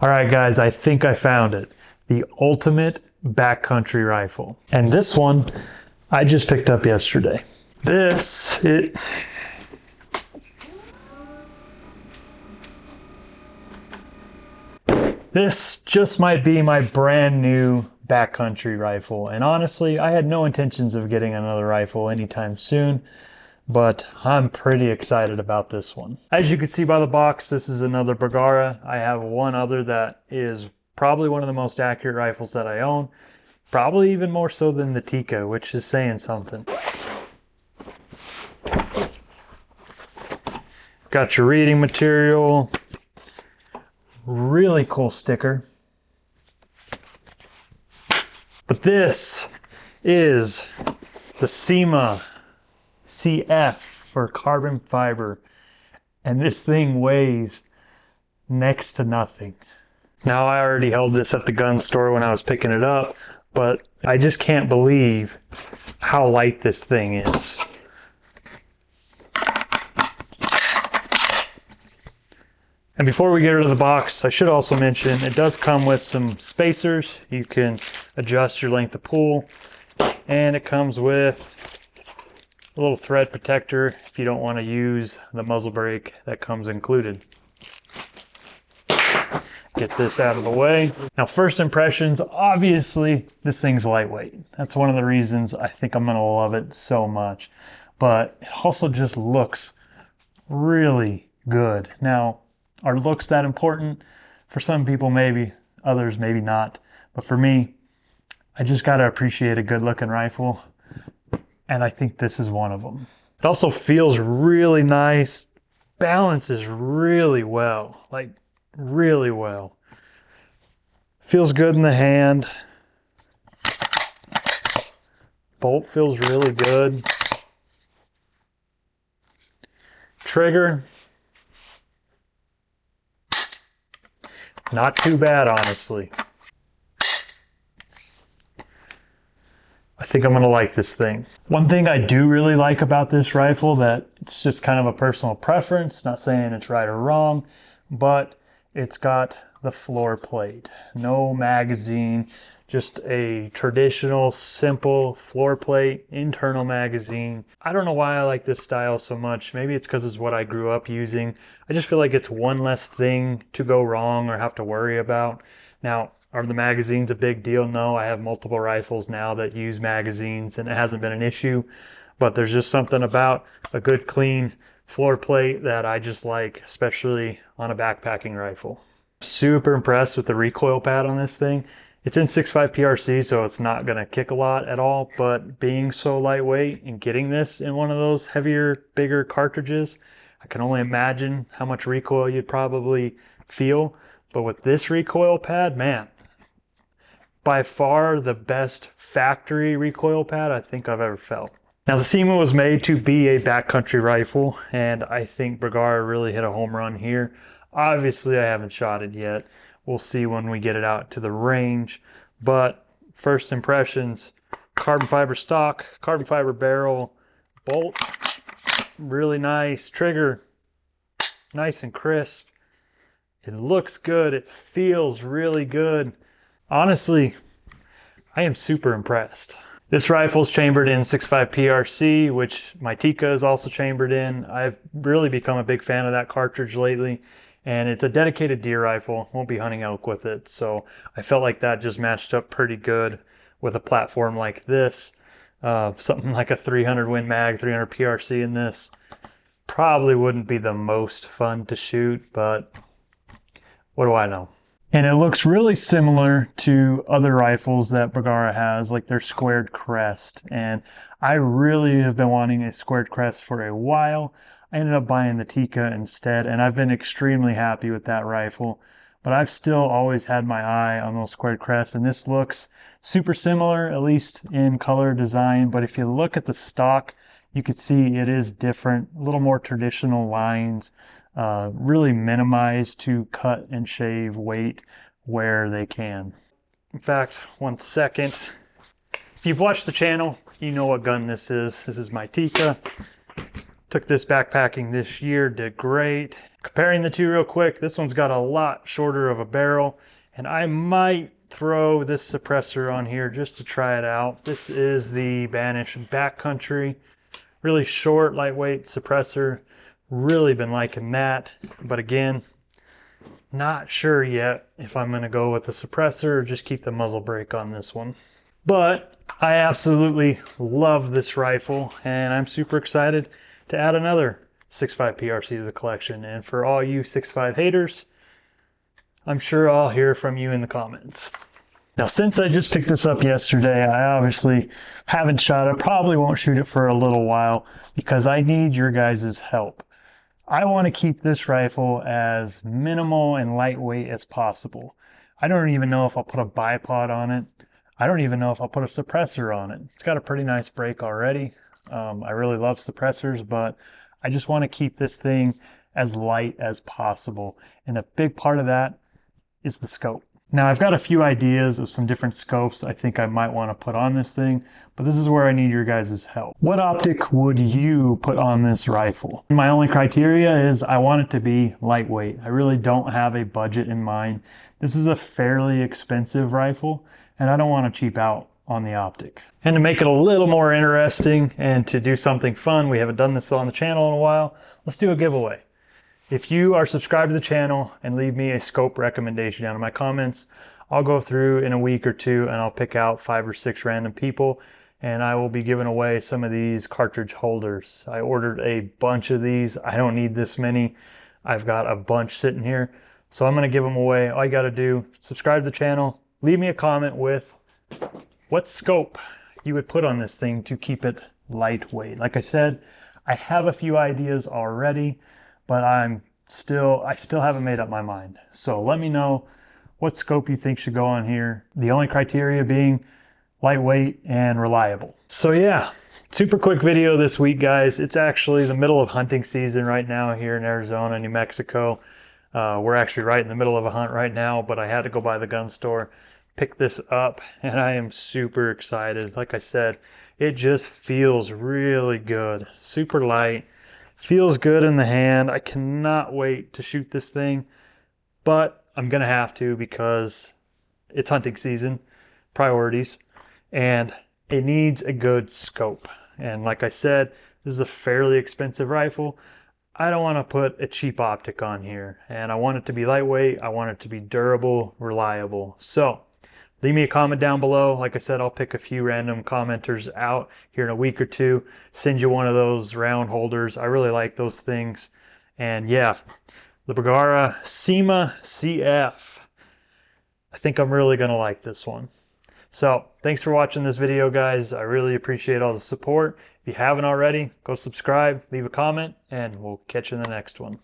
All right, guys, I think I found it. The ultimate backcountry rifle. And this one I just picked up yesterday. This just might be my brand new backcountry rifle. And honestly, I had no intentions of getting another rifle anytime soon, but I'm pretty excited about this one. As you can see by the box, this is another Bergara. I have one other that is probably one of the most accurate rifles that I own. Probably even more so than the Tikka, which is saying something. Got your reading material. Really cool sticker. But this is the SEMA CF for carbon fiber, and this thing weighs next to nothing. Now, I already held this at the gun store when I was picking it up, but I just can't believe how light this thing is. And before we get rid of the box, I should also mention it does come with some spacers. You can adjust your length of pull, and it comes with a little thread protector if you don't want to use the muzzle brake that comes included. Get this out of the way. Now, first impressions, obviously this thing's lightweight. That's one of the reasons I think I'm gonna love it so much. But it also just looks really good. Now, are looks that important? For some people maybe, others maybe not. But for me, I just gotta appreciate a good looking rifle. And I think this is one of them. It also feels really nice, balances really well, like really well. Feels good in the hand. Bolt feels really good. Trigger, not too bad, honestly. I think I'm gonna like this thing. One thing I do really like about this rifle, that it's just kind of a personal preference, not saying it's right or wrong, but it's got the floor plate. No magazine, just a traditional, simple floor plate, internal magazine. I don't know why I like this style so much. Maybe it's because it's what I grew up using. I just feel like it's one less thing to go wrong or have to worry about. Now, are the magazines a big deal? No, I have multiple rifles now that use magazines and it hasn't been an issue, but there's just something about a good clean floor plate that I just like, especially on a backpacking rifle. Super impressed with the recoil pad on this thing. It's in 6.5 PRC, so it's not gonna kick a lot at all, but being so lightweight and getting this in one of those heavier, bigger cartridges, I can only imagine how much recoil you'd probably feel. But with this recoil pad, man, by far the best factory recoil pad I think I've ever felt. Now, the SEMA was made to be a backcountry rifle, and I think Bergara really hit a home run here. Obviously, I haven't shot it yet. We'll see when we get it out to the range. But first impressions, carbon fiber stock, carbon fiber barrel, bolt, really nice. Trigger, nice and crisp. It looks good. It feels really good. Honestly, I am super impressed. This rifle is chambered in 6.5 PRC, which my Tikka is also chambered in. I've really become a big fan of that cartridge lately, and it's a dedicated deer rifle. Won't be hunting elk with it, so I felt like that just matched up pretty good with a platform like this. Something like a 300 Win Mag, 300 PRC in this probably wouldn't be the most fun to shoot, but what do I know? And it looks really similar to other rifles that Bergara has, like their squared crest. And I really have been wanting a squared crest for a while. I ended up buying the Tikka instead, and I've been extremely happy with that rifle. But I've still always had my eye on those squared crests, and this looks super similar, at least in color design. But if you look at the stock, you can see it is different, a little more traditional lines. Really minimized to cut and shave weight where they can. In fact, one second. If you've watched the channel, you know what gun this is. This is my Tikka. Took this backpacking this year, did great. Comparing the two real quick, this one's got a lot shorter of a barrel, and I might throw this suppressor on here just to try it out. This is the Banish Backcountry. Really short, lightweight suppressor. Really been liking that. But again, not sure yet if I'm going to go with the suppressor or just keep the muzzle brake on this one. But I absolutely love this rifle, and I'm super excited to add another 6.5 PRC to the collection. And for all you 6.5 haters, I'm sure I'll hear from you in the comments. Now, since I just picked this up yesterday, I obviously haven't shot it. Probably won't shoot it for a little while because I need your guys' help. I want to keep this rifle as minimal and lightweight as possible. I don't even know if I'll put a bipod on it. I don't even know if I'll put a suppressor on it. It's got a pretty nice brake already. I really love suppressors, but I just want to keep this thing as light as possible. And a big part of that is the scope. Now, I've got a few ideas of some different scopes I think I might want to put on this thing, but this is where I need your guys' help. What optic would you put on this rifle? My only criteria is I want it to be lightweight. I really don't have a budget in mind. This is a fairly expensive rifle, and I don't want to cheap out on the optic. And to make it a little more interesting and to do something fun, we haven't done this on the channel in a while, let's do a giveaway. If you are subscribed to the channel and leave me a scope recommendation down in my comments, I'll go through in a week or two and I'll pick out 5 or 6 random people, and I will be giving away some of these cartridge holders. I ordered a bunch of these. I don't need this many. I've got a bunch sitting here. So I'm going to give them away. All you got to do, subscribe to the channel, leave me a comment with what scope you would put on this thing to keep it lightweight. Like I said, I have a few ideas already, but I still haven't made up my mind. So let me know what scope you think should go on here. The only criteria being lightweight and reliable. So yeah, super quick video this week, guys. It's actually the middle of hunting season right now here in Arizona, New Mexico. We're actually right in the middle of a hunt right now, but I had to go by the gun store, pick this up, and I am super excited. Like I said, it just feels really good. Super light. Feels good in the hand. I cannot wait to shoot this thing, but I'm going to have to because it's hunting season, priorities, and it needs a good scope. And like I said, this is a fairly expensive rifle. I don't want to put a cheap optic on here, and I want it to be lightweight. I want it to be durable, reliable. So leave me a comment down below. Like I said, I'll pick a few random commenters out here in a week or two, send you one of those round holders. I really like those things. And yeah, the Bergara SEMA CF. I think I'm really going to like this one. So thanks for watching this video, guys. I really appreciate all the support. If you haven't already, go subscribe, leave a comment, and we'll catch you in the next one.